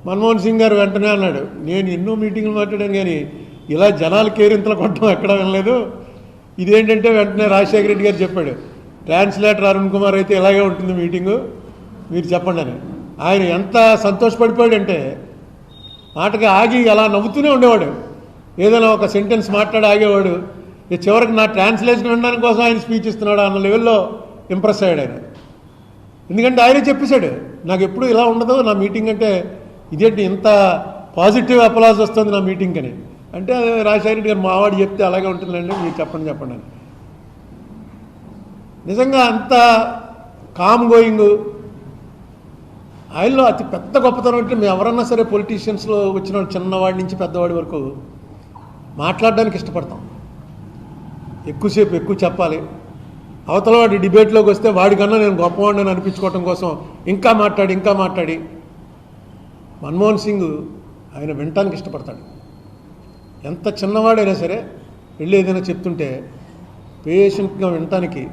మన్మోహన్ సింగ్ గారు వెంటనే అన్నాడు, నేను ఎన్నో మీటింగ్లు మాట్లాడాను కానీ ఇలా జనాలు కేరింతలు కొట్టడం ఎక్కడ వినలేదు. ఇదేంటంటే వెంటనే రాజశేఖర రెడ్డి గారు చెప్పాడు, ట్రాన్స్లేటర్ అరుణ్ కుమార్ అయితే ఇలాగే ఉంటుంది మీటింగు, మీరు చెప్పండి అని. ఆయన ఎంత సంతోషపడిపోయాడంటే మాటకి ఆగి అలా నవ్వుతూనే ఉండేవాడు. ఏదైనా ఒక సెంటెన్స్ మాట్లాడి ఆగేవాడు. చివరికి నా ట్రాన్స్లేషన్ వినడానికి కోసం ఆయన స్పీచ్ ఇస్తున్నాడు అన్న లెవెల్లో ఇంప్రెస్ అయ్యాడు ఆయన. ఎందుకంటే ఆయనే చెప్పేశాడు, నాకు ఎప్పుడు ఇలా ఉండదు నా మీటింగ్ అంటే, ఇదేంటి ఇంత పాజిటివ్ అప్లాజ్ వస్తుంది నా మీటింగ్ అని. అంటే రాజశేఖర రెడ్డి గారు మావాడు చెప్తే అలాగే ఉంటుందండి, మీరు చెప్పండి అని. నిజంగా అంత కామ్ గోయింగ్. ఆయనలో అతి పెద్ద గొప్పతనం అంటే మేము ఎవరన్నా సరే పొలిటీషియన్స్లో వచ్చిన చిన్నవాడి నుంచి పెద్దవాడి వరకు మాట్లాడడానికి ఇష్టపడతాం. ఎక్కువసేపు ఎక్కువ చెప్పాలి. అవతల వాడి డిబేట్లోకి వస్తే వాడికన్నా నేను గొప్పవాడిని అనిపించుకోవటం కోసం ఇంకా మాట్లాడి మన్మోహన్ సింగ్ ఆయన వినటానికి ఇష్టపడతాడు. ఎంత చిన్నవాడైనా సరే వెళ్ళి ఏదైనా చెప్తుంటే పేషెంట్గా వినటానికి